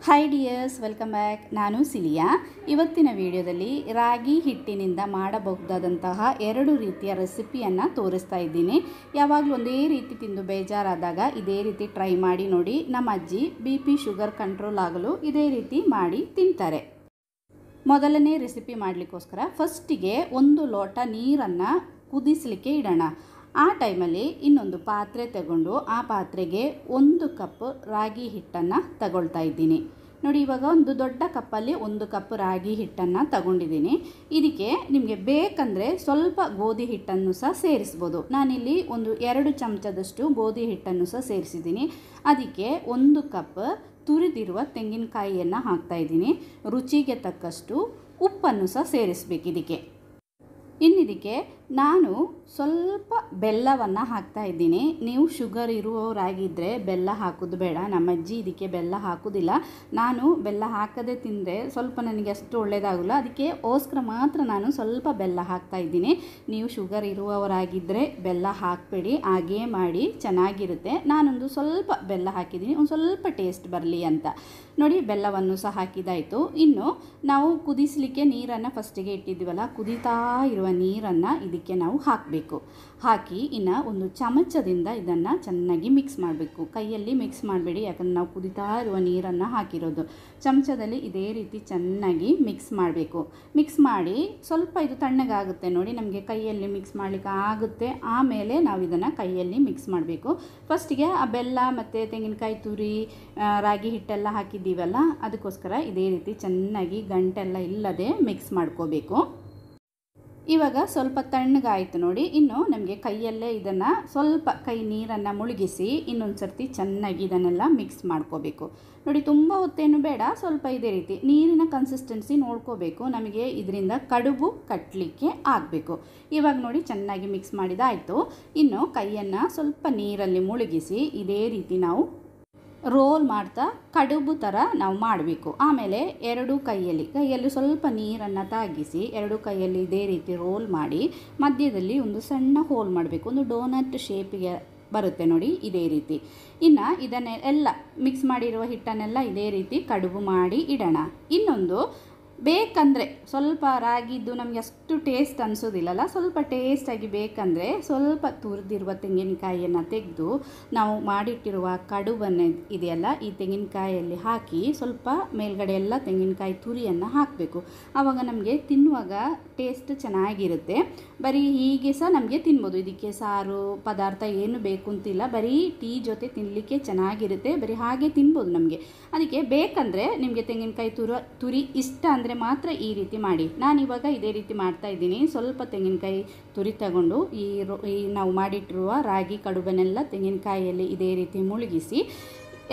Hi dears, welcome back. ನಾನು cilia. ಇವತ್ತಿನ ವಿಡಿಯೋದಲ್ಲಿ ರಾಗಿ ಹಿಟ್ಟಿನಿಂದ ಮಾಡಬಹುದಾದಂತಹ 2 ರೀತಿಯ ರೆಸಿಪಿಯನ್ನು ತೋರಿಸ್ತಾ ಇದ್ದೀನಿ. ಯಾವಾಗಲೂ ಒಂದೇ ರೀತಿ ತಿಂದು ಬೇಜಾರಾದಾಗ ಇದೇ ರೀತಿ ಟ್ರೈ ಮಾಡಿ ನೋಡಿ. ನಮ್ಮ ಅಜ್ಜಿ BP ಶುಗರ್ ಕಂಟ್ರೋಲ್ ಆಗಲು ಇದೇ ರೀತಿ ಮಾಡಿ ತಿಂತಾರೆ. ಮೊದಲನೇ ರೆಸಿಪಿ ಮಾಡಲಿಕ್ಕೋಸ್ಕರ ಫಸ್ಟಿಗೆ 1 ಲೋಟ ನೀರನ್ನು ಕುದಿಸಲಿಕ್ಕೆ ಇಡೋಣ. ಆ ಟೈಮಲ್ಲಿ ಇನ್ನೊಂದು ಪಾತ್ರೆ ತಗೊಂಡು ಆ ಪಾತ್ರೆಗೆ 1 ಕಪ್ ರಾಗಿ ಹಿಟ್ಟನ್ನು ತಗೊಳ್ತಾ ಇದ್ದೀನಿ. ನೋಡಿ, ಇವಾಗ ಒಂದು ದೊಡ್ಡ ಕಪ್ಪಲ್ಲಿ 1 ಕಪ್ ರಾಗಿ ಹಿಟ್ಟನ್ನು ತಗೊಂಡಿದ್ದೀನಿ. ಇದಕ್ಕೆ ನಿಮಗೆ ಬೇಕಂದರೆ ಸ್ವಲ್ಪ ಗೋಧಿ ಹಿಟ್ಟನ್ನು ಸಹ ಸೇರಿಸ್ಬೋದು. ನಾನಿಲ್ಲಿ ಒಂದು 2 ಚಮಚದಷ್ಟು ಗೋಧಿ ಹಿಟ್ಟನ್ನು ಸಹ ಸೇರಿಸಿದ್ದೀನಿ. ಅದಕ್ಕೆ 1 ಕಪ್ ತುರಿದಿರುವ ತೆಂಗಿನಕಾಯಿಯನ್ನು ಹಾಕ್ತಾಯಿದ್ದೀನಿ. ರುಚಿಗೆ ತಕ್ಕಷ್ಟು ಉಪ್ಪನ್ನು ಸಹ ಸೇರಿಸಬೇಕು. ಇದಕ್ಕೆ ನಾನು ಸ್ವಲ್ಪ ಬೆಲ್ಲವನ್ನು ಹಾಕ್ತಾ ಇದ್ದೀನಿ. ನೀವು ಶುಗರ್ ಇರುವವರಾಗಿದ್ದರೆ ಬೆಲ್ಲ ಹಾಕೋದು ಬೇಡ. ನಮ್ಮ ಅಜ್ಜಿ ಇದಕ್ಕೆ ಬೆಲ್ಲ ಹಾಕೋದಿಲ್ಲ. ನಾನು ಬೆಲ್ಲ ಹಾಕದೆ ತಿಂದರೆ ಸ್ವಲ್ಪ ನನಗೆ ಅಷ್ಟು ಒಳ್ಳೆಯದಾಗಲ್ಲ. ಅದಕ್ಕೋಸ್ಕರ ಮಾತ್ರ ನಾನು ಸ್ವಲ್ಪ ಬೆಲ್ಲ ಹಾಕ್ತಾ ಇದ್ದೀನಿ. ನೀವು ಶುಗರ್ ಇರುವವರಾಗಿದ್ದರೆ ಬೆಲ್ಲ ಹಾಕಬೇಡಿ, ಹಾಗೇ ಮಾಡಿ, ಚೆನ್ನಾಗಿರುತ್ತೆ. ನಾನೊಂದು ಸ್ವಲ್ಪ ಬೆಲ್ಲ ಹಾಕಿದ್ದೀನಿ, ಒಂದು ಸ್ವಲ್ಪ ಟೇಸ್ಟ್ ಬರಲಿ ಅಂತ. ನೋಡಿ, ಬೆಲ್ಲವನ್ನು ಸಹ ಹಾಕಿದಾಯಿತು. ಇನ್ನು ನಾವು ಕುದಿಸಲಿಕ್ಕೆ ನೀರನ್ನು ಫಸ್ಟಿಗೆ ಇಟ್ಟಿದ್ದೀವಲ್ಲ, ಕುದೀತಾ ಇರುವ ನೀರನ್ನು ಇದಕ್ಕೆ ನಾವು ಹಾಕಬೇಕು. ಹಾಕಿ ಇನ್ನು ಒಂದು ಚಮಚದಿಂದ ಇದನ್ನು ಚೆನ್ನಾಗಿ ಮಿಕ್ಸ್ ಮಾಡಬೇಕು. ಕೈಯಲ್ಲಿ ಮಿಕ್ಸ್ ಮಾಡಬೇಡಿ, ಯಾಕಂದರೆ ನಾವು ಕುದೀತಾ ಇರುವ ನೀರನ್ನು ಹಾಕಿರೋದು. ಚಮಚದಲ್ಲಿ ಇದೇ ರೀತಿ ಚೆನ್ನಾಗಿ ಮಿಕ್ಸ್ ಮಾಡಬೇಕು. ಮಿಕ್ಸ್ ಮಾಡಿ ಸ್ವಲ್ಪ ಇದು ತಣ್ಣಗಾಗುತ್ತೆ. ನೋಡಿ, ನಮಗೆ ಕೈಯಲ್ಲಿ ಮಿಕ್ಸ್ ಮಾಡಲಿಕ್ಕೆ ಆಗುತ್ತೆ. ಆಮೇಲೆ ನಾವು ಇದನ್ನು ಕೈಯಲ್ಲಿ ಮಿಕ್ಸ್ ಮಾಡಬೇಕು. ಫಸ್ಟಿಗೆ ಆ ಬೆಲ್ಲ ಮತ್ತು ತೆಂಗಿನಕಾಯಿ ತುರಿ, ರಾಗಿ ಹಿಟ್ಟೆಲ್ಲ ಹಾಕಿದ್ದೀವಲ್ಲ, ಅದಕ್ಕೋಸ್ಕರ ಇದೇ ರೀತಿ ಚೆನ್ನಾಗಿ ಗಂಟೆಲ್ಲ ಇಲ್ಲದೆ ಮಿಕ್ಸ್ ಮಾಡ್ಕೋಬೇಕು. ಇವಾಗ ಸ್ವಲ್ಪ ತಣ್ಣಗಾಯಿತು ನೋಡಿ. ಇನ್ನು ನಮಗೆ ಕೈಯಲ್ಲೇ ಇದನ್ನು ಸ್ವಲ್ಪ ನೀರನ್ನು ಮುಳುಗಿಸಿ ಇನ್ನೊಂದು ಸರ್ತಿ ಚೆನ್ನಾಗಿ ಇದನ್ನೆಲ್ಲ ಮಿಕ್ಸ್ ಮಾಡ್ಕೋಬೇಕು. ನೋಡಿ, ತುಂಬ ಹೊತ್ತೇನು ಬೇಡ, ಸ್ವಲ್ಪ ಇದೇ ರೀತಿ ನೀರಿನ ಕನ್ಸಿಸ್ಟೆನ್ಸಿ ನೋಡ್ಕೋಬೇಕು. ನಮಗೆ ಇದರಿಂದ ಕಡುಬು ಕಟ್ಟಲಿಕ್ಕೆ ಆಗಬೇಕು. ಇವಾಗ ನೋಡಿ, ಚೆನ್ನಾಗಿ ಮಿಕ್ಸ್ ಮಾಡಿದಾಯಿತು. ಇನ್ನು ಕೈಯನ್ನು ಸ್ವಲ್ಪ ನೀರಲ್ಲಿ ಮುಳುಗಿಸಿ ಇದೇ ರೀತಿ ನಾವು ರೋಲ್ ಮಾಡ್ತಾ ಕಡುಬು ಥರ ನಾವು ಮಾಡಬೇಕು. ಆಮೇಲೆ 2 ಕೈಯಲ್ಲಿ ಸ್ವಲ್ಪ ನೀರನ್ನು ತಾಗಿಸಿ 2 ಕೈಯಲ್ಲಿ ಇದೇ ರೀತಿ ರೋಲ್ ಮಾಡಿ ಮಧ್ಯದಲ್ಲಿ ಒಂದು ಸಣ್ಣ ಹೋಲ್ ಮಾಡಬೇಕು. ಒಂದು ಡೋನಟ್ ಶೇಪಿಗೆ ಬರುತ್ತೆ ನೋಡಿ, ಇದೇ ರೀತಿ. ಇನ್ನು ಇದನ್ನೆಲ್ಲ ಮಿಕ್ಸ್ ಮಾಡಿರುವ ಹಿಟ್ಟನ್ನೆಲ್ಲ ಇದೇ ರೀತಿ ಕಡುಬು ಮಾಡಿ ಇಡೋಣ. ಇನ್ನೊಂದು ಬೇಕಂದರೆ ಸ್ವಲ್ಪ ರಾಗಿದ್ದು ನಮಗೆ ಅಷ್ಟು ಟೇಸ್ಟ್ ಅನಿಸೋದಿಲ್ಲಲ್ಲ, ಸ್ವಲ್ಪ ಟೇಸ್ಟಾಗಿ ಬೇಕಂದರೆ ಸ್ವಲ್ಪ ತುರಿದಿರುವ ತೆಂಗಿನಕಾಯಿಯನ್ನು ತೆಗೆದು ನಾವು ಮಾಡಿಟ್ಟಿರುವ ಕಡುಬನ್ನು ಇದೆಯಲ್ಲ, ಈ ತೆಂಗಿನಕಾಯಿಯಲ್ಲಿ ಹಾಕಿ ಸ್ವಲ್ಪ ಮೇಲ್ಗಡೆ ಎಲ್ಲ ತೆಂಗಿನಕಾಯಿ ತುರಿಯನ್ನು ಹಾಕಬೇಕು. ಆವಾಗ ನಮಗೆ ತಿನ್ನುವಾಗ ಟೇಸ್ಟ್ ಚೆನ್ನಾಗಿರುತ್ತೆ. ಬರೀ ಹೀಗೆ ಸಹ ನಮಗೆ ತಿನ್ಬೋದು. ಇದಕ್ಕೆ ಸಾರು ಪದಾರ್ಥ ಏನು ಬೇಕು ಅಂತಿಲ್ಲ, ಬರೀ ಟೀ ಜೊತೆ ತಿನ್ನಲಿಕ್ಕೆ ಚೆನ್ನಾಗಿರುತ್ತೆ. ಬರೀ ಹಾಗೆ ತಿನ್ಬೋದು ನಮಗೆ. ಅದಕ್ಕೆ ಬೇಕಂದರೆ ನಿಮಗೆ ತೆಂಗಿನಕಾಯಿ ತುರಿ ಇಷ್ಟ ಅಂದರೆ ಮಾತ್ರ ಈ ರೀತಿ ಮಾಡಿ. ನಾನಿವಾಗ ಇದೇ ರೀತಿ ಮಾಡ್ತಾ ಇದ್ದೀನಿ. ಸ್ವಲ್ಪ ತೆಂಗಿನಕಾಯಿ ತುರಿ ತಗೊಂಡು ಈ ನಾವು ಮಾಡಿಟ್ಟಿರುವ ರಾಗಿ ಕಡುಬನ್ನೆಲ್ಲ ತೆಂಗಿನಕಾಯಿಯಲ್ಲಿ ಇದೇ ರೀತಿ ಮುಳುಗಿಸಿ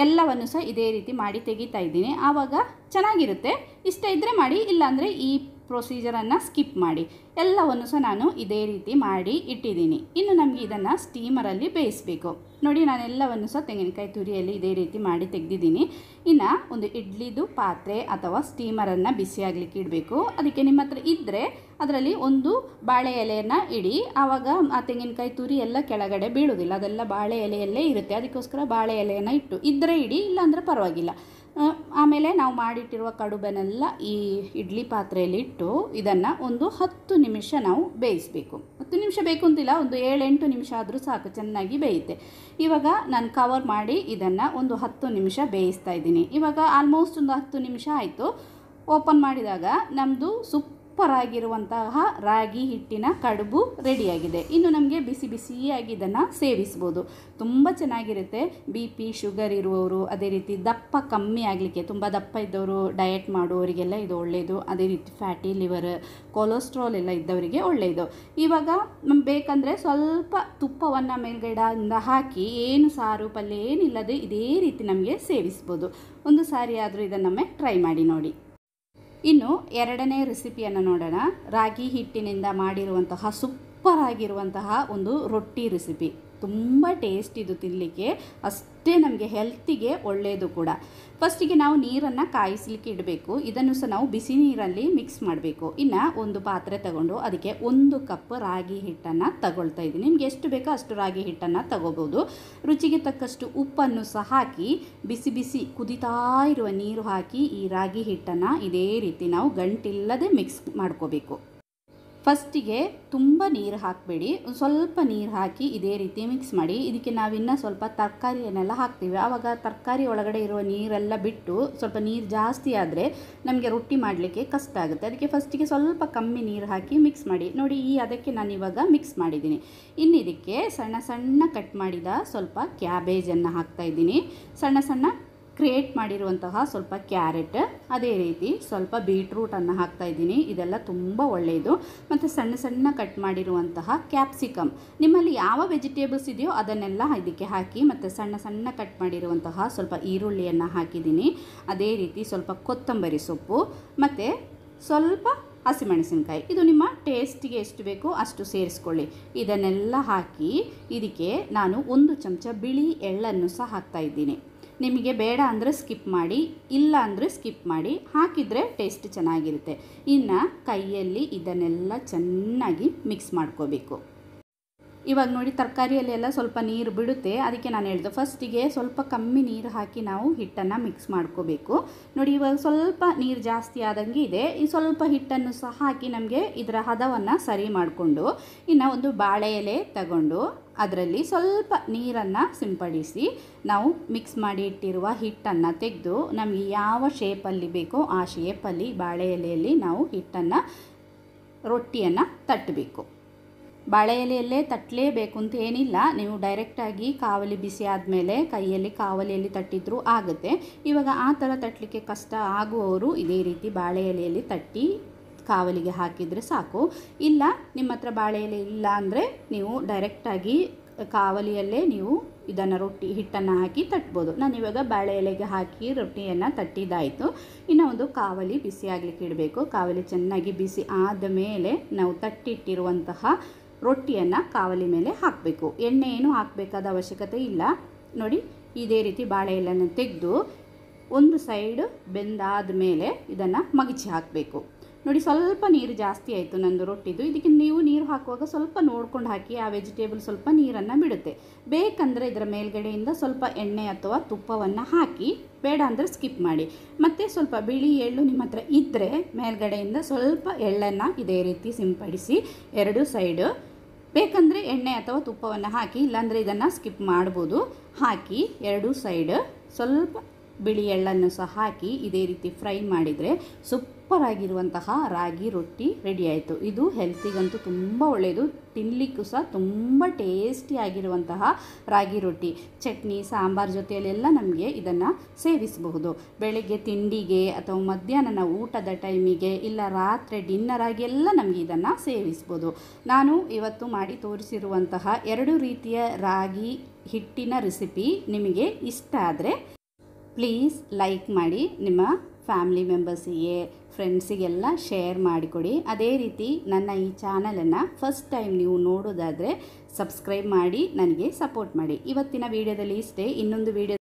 ಎಲ್ಲವನ್ನು ಸಹ ಇದೇ ರೀತಿ ಮಾಡಿ ತೆಗಿತಾ ಇದ್ದೀನಿ. ಆವಾಗ ಚೆನ್ನಾಗಿರುತ್ತೆ. ಇಷ್ಟ ಇದ್ದರೆ ಮಾಡಿ, ಇಲ್ಲಾಂದರೆ ಈ ಪ್ರೊಸೀಜರನ್ನು ಸ್ಕಿಪ್ ಮಾಡಿ. ಎಲ್ಲವನ್ನು ಸಹ ನಾನು ಇದೇ ರೀತಿ ಮಾಡಿ ಇಟ್ಟಿದ್ದೀನಿ. ಇನ್ನು ನಮಗೆ ಇದನ್ನು ಸ್ಟೀಮರಲ್ಲಿ ಬೇಯಿಸಬೇಕು. ನೋಡಿ, ನಾನೆಲ್ಲವನ್ನು ಸಹ ತೆಂಗಿನಕಾಯಿ ತುರಿಯಲ್ಲಿ ಇದೇ ರೀತಿ ಮಾಡಿ ತೆಗೆದಿದ್ದೀನಿ. ಇನ್ನು ಒಂದು ಇಡ್ಲಿದು ಪಾತ್ರೆ ಅಥವಾ ಸ್ಟೀಮರನ್ನು ಬಿಸಿಯಾಗಲಿಕ್ಕೆ ಇಡಬೇಕು. ಅದಕ್ಕೆ ನಿಮ್ಮ ಹತ್ರ ಇದ್ದರೆ ಅದರಲ್ಲಿ ಒಂದು ಬಾಳೆ ಎಲೆಯನ್ನು ಇಡಿ. ಆವಾಗ ಆ ತೆಂಗಿನಕಾಯಿ ತುರಿ ಎಲ್ಲ ಕೆಳಗಡೆ ಬೀಳೋದಿಲ್ಲ, ಅದೆಲ್ಲ ಬಾಳೆ ಎಲೆಯಲ್ಲೇ ಇರುತ್ತೆ. ಅದಕ್ಕೋಸ್ಕರ ಬಾಳೆ ಎಲೆಯನ್ನು ಇದ್ದರೆ ಇಡಿ, ಇಲ್ಲಾಂದರೆ ಪರವಾಗಿಲ್ಲ. ಆಮೇಲೆ ನಾವು ಮಾಡಿಟ್ಟಿರುವ ಕಡುಬನ್ನೆಲ್ಲ ಈ ಇಡ್ಲಿ ಪಾತ್ರೆಯಲ್ಲಿ ಇಟ್ಟು ಇದನ್ನು ಒಂದು 10 ನಿಮಿಷ ನಾವು ಬೇಯಿಸಬೇಕು. 10 ನಿಮಿಷ ಬೇಕು ಅಂತಿಲ್ಲ, ಒಂದು 7-8 ನಿಮಿಷ ಆದರೂ ಸಾಕು, ಚೆನ್ನಾಗಿ ಬೇಯುತ್ತೆ. ಇವಾಗ ನಾನು ಕವರ್ ಮಾಡಿ ಇದನ್ನು ಒಂದು 10 ನಿಮಿಷ ಬೇಯಿಸ್ತಾ ಇದ್ದೀನಿ. ಇವಾಗ ಆಲ್ಮೋಸ್ಟ್ ಒಂದು 10 ನಿಮಿಷ ಆಯಿತು. ಓಪನ್ ಮಾಡಿದಾಗ ನಮ್ಮದು ಸೂಪರಾಗಿರುವಂತಹ ರಾಗಿ ಹಿಟ್ಟಿನ ಕಡುಬು ರೆಡಿಯಾಗಿದೆ. ಇನ್ನು ನಮಗೆ ಬಿಸಿ ಬಿಸಿಯಾಗಿ ಇದನ್ನು ಸೇವಿಸ್ಬೋದು. ತುಂಬ ಚೆನ್ನಾಗಿರುತ್ತೆ. BP ಶುಗರ್ ಇರುವವರು, ಅದೇ ರೀತಿ ದಪ್ಪ ಕಮ್ಮಿ ಆಗಲಿಕ್ಕೆ, ತುಂಬ ದಪ್ಪ ಇದ್ದವರು, ಡಯಟ್ ಮಾಡುವವರಿಗೆಲ್ಲ ಇದು ಒಳ್ಳೆಯದು. ಅದೇ ರೀತಿ ಫ್ಯಾಟಿ ಲಿವರ್, ಕೊಲೆಸ್ಟ್ರಾಲ್ ಎಲ್ಲ ಇದ್ದವರಿಗೆ ಒಳ್ಳೆಯದು. ಇವಾಗ ಬೇಕಂದರೆ ಸ್ವಲ್ಪ ತುಪ್ಪವನ್ನು ಮೇಲ್ಗಡೆಯಿಂದ ಹಾಕಿ ಏನು ಸಾರು ಪಲ್ಯ ಏನಿಲ್ಲದೆ ಇದೇ ರೀತಿ ನಮಗೆ ಸೇವಿಸ್ಬೋದು. ಒಂದು ಸಾರಿ ಆದರೂ ಇದನ್ನೊಮ್ಮೆ ಟ್ರೈ ಮಾಡಿ ನೋಡಿ. ಇನ್ನು 2ನೇ ರೆಸಿಪಿಯನ್ನು ನೋಡೋಣ. ರಾಗಿ ಹಿಟ್ಟಿನಿಂದ ಮಾಡಿರುವಂತಹ ಸೂಪರ್ ಆಗಿರುವಂತಹ ಒಂದು ರೊಟ್ಟಿ ರೆಸಿಪಿ. ತುಂಬ ಟೇಸ್ಟ್ ಇದು ತಿನ್ನಲಿಕ್ಕೆ, ಅಷ್ಟು ಅಷ್ಟೇ ನಮಗೆ ಹೆಲ್ತಿಗೆ ಒಳ್ಳೆಯದು ಕೂಡ. ಫಸ್ಟಿಗೆ ನಾವು ನೀರನ್ನು ಕಾಯಿಸಲಿಕ್ಕೆ ಇಡಬೇಕು. ಇದನ್ನು ಸಹ ನಾವು ಬಿಸಿ ನೀರಲ್ಲಿ ಮಿಕ್ಸ್ ಮಾಡಬೇಕು. ಇನ್ನು ಒಂದು ಪಾತ್ರೆ ತಗೊಂಡು ಅದಕ್ಕೆ 1 ಕಪ್ ರಾಗಿ ಹಿಟ್ಟನ್ನು ತಗೊಳ್ತಾ ಇದ್ದೀನಿ. ನಿಮ್ಗೆ ಎಷ್ಟು ಬೇಕೋ ಅಷ್ಟು ರಾಗಿ ಹಿಟ್ಟನ್ನು ತಗೋಬೋದು. ರುಚಿಗೆ ತಕ್ಕಷ್ಟು ಉಪ್ಪನ್ನು ಸಹ ಹಾಕಿ ಬಿಸಿ ಬಿಸಿ ಕುದಿತಾ ಇರುವ ನೀರು ಹಾಕಿ ಈ ರಾಗಿ ಹಿಟ್ಟನ್ನು ಇದೇ ರೀತಿ ನಾವು ಗಂಟಿಲ್ಲದೆ ಮಿಕ್ಸ್ ಮಾಡ್ಕೋಬೇಕು. ಫಸ್ಟಿಗೆ ತುಂಬ ನೀರು ಹಾಕಬೇಡಿ, ಸ್ವಲ್ಪ ನೀರು ಹಾಕಿ ಇದೇ ರೀತಿ ಮಿಕ್ಸ್ ಮಾಡಿ. ಇದಕ್ಕೆ ನಾವಿನ್ನು ಸ್ವಲ್ಪ ತರಕಾರಿಯನ್ನೆಲ್ಲ ಹಾಕ್ತೀವಿ. ಆವಾಗ ತರಕಾರಿ ಒಳಗಡೆ ಇರುವ ನೀರೆಲ್ಲ ಬಿಟ್ಟು ಸ್ವಲ್ಪ ನೀರು ಜಾಸ್ತಿ ಆದರೆ ನಮಗೆ ರೊಟ್ಟಿ ಮಾಡಲಿಕ್ಕೆ ಕಷ್ಟ ಆಗುತ್ತೆ. ಅದಕ್ಕೆ ಫಸ್ಟಿಗೆ ಸ್ವಲ್ಪ ಕಮ್ಮಿ ನೀರು ಹಾಕಿ ಮಿಕ್ಸ್ ಮಾಡಿ. ನೋಡಿ, ಅದಕ್ಕೆ ನಾನು ಇವಾಗ ಮಿಕ್ಸ್ ಮಾಡಿದ್ದೀನಿ. ಇನ್ನು ಇದಕ್ಕೆ ಸಣ್ಣ ಸಣ್ಣ ಕಟ್ ಮಾಡಿದ ಸ್ವಲ್ಪ ಕ್ಯಾಬೇಜನ್ನು ಹಾಕ್ತಾಯಿದ್ದೀನಿ. ಸಣ್ಣ ಸಣ್ಣ ಕ್ರಿಯೇಟ್ ಮಾಡಿರುವಂತಹ ಸ್ವಲ್ಪ ಕ್ಯಾರೆಟ್, ಅದೇ ರೀತಿ ಸ್ವಲ್ಪ ಬೀಟ್ರೂಟನ್ನು ಹಾಕ್ತಾಯಿದ್ದೀನಿ. ಇದೆಲ್ಲ ತುಂಬ ಒಳ್ಳೆಯದು. ಮತ್ತು ಸಣ್ಣ ಸಣ್ಣ ಕಟ್ ಮಾಡಿರುವಂತಹ ಕ್ಯಾಪ್ಸಿಕಮ್, ನಿಮ್ಮಲ್ಲಿ ಯಾವ ವೆಜಿಟೇಬಲ್ಸ್ ಇದೆಯೋ ಅದನ್ನೆಲ್ಲ ಇದಕ್ಕೆ ಹಾಕಿ. ಮತ್ತು ಸಣ್ಣ ಸಣ್ಣ ಕಟ್ ಮಾಡಿರುವಂತಹ ಸ್ವಲ್ಪ ಈರುಳ್ಳಿಯನ್ನು ಹಾಕಿದ್ದೀನಿ. ಅದೇ ರೀತಿ ಸ್ವಲ್ಪ ಕೊತ್ತಂಬರಿ ಸೊಪ್ಪು ಮತ್ತು ಸ್ವಲ್ಪ ಹಸಿಮೆಣಸಿನಕಾಯಿ. ಇದು ನಿಮ್ಮ ಟೇಸ್ಟಿಗೆ ಎಷ್ಟು ಬೇಕೋ ಅಷ್ಟು ಸೇರಿಸ್ಕೊಳ್ಳಿ. ಇದನ್ನೆಲ್ಲ ಹಾಕಿ ಇದಕ್ಕೆ ನಾನು 1 ಚಮಚ ಬಿಳಿ ಎಳ್ಳನ್ನು ಸಹ ಹಾಕ್ತಾಯಿದ್ದೀನಿ. ನಿಮಗೆ ಬೇಡ ಅಂದರೆ ಸ್ಕಿಪ್ ಮಾಡಿ, ಇಲ್ಲ ಅಂದರೆ ಸ್ಕಿಪ್ ಮಾಡಿ. ಹಾಕಿದರೆ ಟೇಸ್ಟ್ ಚೆನ್ನಾಗಿರುತ್ತೆ. ಇನ್ನು ಕೈಯಲ್ಲಿ ಇದನ್ನೆಲ್ಲ ಚೆನ್ನಾಗಿ ಮಿಕ್ಸ್ ಮಾಡ್ಕೋಬೇಕು. ಇವಾಗ ನೋಡಿ, ತರಕಾರಿಯಲ್ಲಿ ಎಲ್ಲ ಸ್ವಲ್ಪ ನೀರು ಬಿಡುತ್ತೆ. ಅದಕ್ಕೆ ನಾನು ಹೇಳಿದೆ ಫಸ್ಟಿಗೆ ಸ್ವಲ್ಪ ಕಮ್ಮಿ ನೀರು ಹಾಕಿ ನಾವು ಹಿಟ್ಟನ್ನು ಮಿಕ್ಸ್ ಮಾಡ್ಕೋಬೇಕು. ನೋಡಿ, ಇವಾಗ ಸ್ವಲ್ಪ ನೀರು ಜಾಸ್ತಿ ಆದಂಗೆ ಇದೆ. ಈ ಸ್ವಲ್ಪ ಹಿಟ್ಟನ್ನು ಸಹ ಹಾಕಿ ನಮಗೆ ಇದರ ಹದವನ್ನು ಸರಿ ಮಾಡಿಕೊಂಡು ಇನ್ನು ಒಂದು ಬಾಳೆ ಎಲೆ ತಗೊಂಡು ಅದರಲ್ಲಿ ಸ್ವಲ್ಪ ನೀರನ್ನು ಸಿಂಪಡಿಸಿ ನಾವು ಮಿಕ್ಸ್ ಮಾಡಿ ಇಟ್ಟಿರುವ ಹಿಟ್ಟನ್ನು ತೆಗೆದು ನಮಗೆ ಯಾವ ಶೇಪಲ್ಲಿ ಬೇಕೋ ಆ ಶೇಪಲ್ಲಿ ಬಾಳೆ ಎಲೆಯಲ್ಲಿ ನಾವು ಹಿಟ್ಟನ್ನು ರೊಟ್ಟಿಯನ್ನು ತಟ್ಟಬೇಕು. ಬಾಳೆ ಎಲೆಯಲ್ಲೇ ತಟ್ಟಲೇಬೇಕು ಅಂತ ಏನಿಲ್ಲ. ನೀವು ಡೈರೆಕ್ಟಾಗಿ ಕಾವಲಿ ಬಿಸಿ ಆದಮೇಲೆ ಕೈಯಲ್ಲಿ ಕಾವಲಿಯಲ್ಲಿ ತಟ್ಟಿದ್ರೂ ಆಗುತ್ತೆ. ಇವಾಗ ಆ ಥರ ತಟ್ಟಲಿಕ್ಕೆ ಕಷ್ಟ ಆಗುವವರು ಇದೇ ರೀತಿ ಬಾಳೆ ಎಲೆಯಲ್ಲಿ ತಟ್ಟಿ ಕಾವಲಿಗೆ ಹಾಕಿದರೆ ಸಾಕು. ಇಲ್ಲ ನಿಮ್ಮ ಹತ್ರ ಬಾಳೆ ಎಲೆ ಇಲ್ಲ ಅಂದರೆ ನೀವು ಡೈರೆಕ್ಟಾಗಿ ಕಾವಲಿಯಲ್ಲೇ ನೀವು ಇದನ್ನು ರೊಟ್ಟಿ ಹಿಟ್ಟನ್ನು ಹಾಕಿ ತಟ್ಬೋದು. ನಾನು ಇವಾಗ ಬಾಳೆ ಎಲೆಗೆ ಹಾಕಿ ರೊಟ್ಟಿಯನ್ನು ತಟ್ಟಿದ್ದಾಯಿತು. ಇನ್ನು ಒಂದು ಕಾವಲಿ ಬಿಸಿ ಆಗಲಿಕ್ಕೆ ಇಡಬೇಕು. ಕಾವಲಿ ಚೆನ್ನಾಗಿ ಬಿಸಿ ಆದ ಮೇಲೆ ನಾವು ತಟ್ಟಿಟ್ಟಿರುವಂತಹ ರೊಟ್ಟಿಯನ್ನು ಕಾವಲಿ ಮೇಲೆ ಹಾಕಬೇಕು. ಎಣ್ಣೆ ಏನು ಹಾಕಬೇಕಾದ ಅವಶ್ಯಕತೆ ಇಲ್ಲ. ನೋಡಿ, ಇದೇ ರೀತಿ ಬಾಳೆ ಎಲೆಯನ್ನು ತೆಗೆದು ಒಂದು ಸೈಡ್ ಬೆಂದಾದ ಮೇಲೆ ಇದನ್ನು ಮಗಚಿ ಹಾಕಬೇಕು. ನೋಡಿ, ಸ್ವಲ್ಪ ನೀರು ಜಾಸ್ತಿ ಆಯಿತು ನಂದು ರೊಟ್ಟಿದು. ಇದಕ್ಕೆ ನೀವು ನೀರು ಹಾಕುವಾಗ ಸ್ವಲ್ಪ ನೋಡ್ಕೊಂಡು ಹಾಕಿ. ಆ ವೆಜಿಟೇಬಲ್ ಸ್ವಲ್ಪ ನೀರನ್ನು ಬಿಡುತ್ತೆ. ಬೇಕಂದರೆ ಇದರ ಮೇಲ್ಗಡೆಯಿಂದ ಸ್ವಲ್ಪ ಎಣ್ಣೆ ಅಥವಾ ತುಪ್ಪವನ್ನು ಹಾಕಿ, ಬೇಡ ಅಂದರೆ ಸ್ಕಿಪ್ ಮಾಡಿ. ಮತ್ತು ಸ್ವಲ್ಪ ಬಿಳಿ ಎಳ್ಳು ನಿಮ್ಮ ಹತ್ರ ಇದ್ದರೆ ಮೇಲ್ಗಡೆಯಿಂದ ಸ್ವಲ್ಪ ಎಳ್ಳನ್ನು ಇದೇ ರೀತಿ ಸಿಂಪಡಿಸಿ 2 ಸೈಡು. ಬೇಕಂದರೆ ಎಣ್ಣೆ ಅಥವಾ ತುಪ್ಪವನ್ನು ಹಾಕಿ, ಇಲ್ಲಾಂದರೆ ಇದನ್ನು ಸ್ಕಿಪ್ ಮಾಡ್ಬೋದು. ಹಾಕಿ 2 ಸೈಡ್ ಸ್ವಲ್ಪ ಬಿಳಿ ಎಳ್ಳನ್ನು ಸಹ ಹಾಕಿ ಇದೇ ರೀತಿ ಫ್ರೈ ಮಾಡಿದರೆ ಸೂಪರಾಗಿರುವಂತಹ ರಾಗಿ ರೊಟ್ಟಿ ರೆಡಿ ಆಯಿತು. ಇದು ಹೆಲ್ತಿಗಂತೂ ತುಂಬ ಒಳ್ಳೆಯದು. ತಿನ್ನಲಿಕ್ಕೂ ಸಹ ತುಂಬ ಟೇಸ್ಟಿಯಾಗಿರುವಂತಹ ರಾಗಿ ರೊಟ್ಟಿ ಚಟ್ನಿ ಸಾಂಬಾರು ಜೊತೆಯಲ್ಲೆಲ್ಲ ನಮಗೆ ಇದನ್ನು ಸೇವಿಸಬಹುದು. ಬೆಳಗ್ಗೆ ತಿಂಡಿಗೆ ಅಥವಾ ಮಧ್ಯಾಹ್ನ ಊಟದ ಟೈಮಿಗೆ ಇಲ್ಲ ರಾತ್ರಿ ಡಿನ್ನರ್ ಆಗಿ ಎಲ್ಲ ನಮಗೆ ಇದನ್ನು ಸೇವಿಸ್ಬೋದು. ನಾನು ಇವತ್ತು ಮಾಡಿ ತೋರಿಸಿರುವಂತಹ 2 ರೀತಿಯ ರಾಗಿ ಹಿಟ್ಟಿನ ರೆಸಿಪಿ ನಿಮಗೆ ಇಷ್ಟ ಆದರೆ ಪ್ಲೀಸ್ ಲೈಕ್ ಮಾಡಿ, ನಿಮ್ಮ ಫ್ಯಾಮಿಲಿ ಮೆಂಬರ್ಸಿಗೆ ಫ್ರೆಂಡ್ಸಿಗೆಲ್ಲ ಶೇರ್ ಮಾಡಿಕೊಡಿ. ಅದೇ ರೀತಿ ನನ್ನ ಈ ಚಾನಲನ್ನು ಫಸ್ಟ್ ಟೈಮ್ ನೀವು ನೋಡೋದಾದರೆ ಸಬ್ಸ್ಕ್ರೈಬ್ ಮಾಡಿ ನನಗೆ ಸಪೋರ್ಟ್ ಮಾಡಿ. ಇವತ್ತಿನ ವಿಡಿಯೋದಲ್ಲಿ ಇಷ್ಟೇ. ಇನ್ನೊಂದು ವಿಡಿಯೋ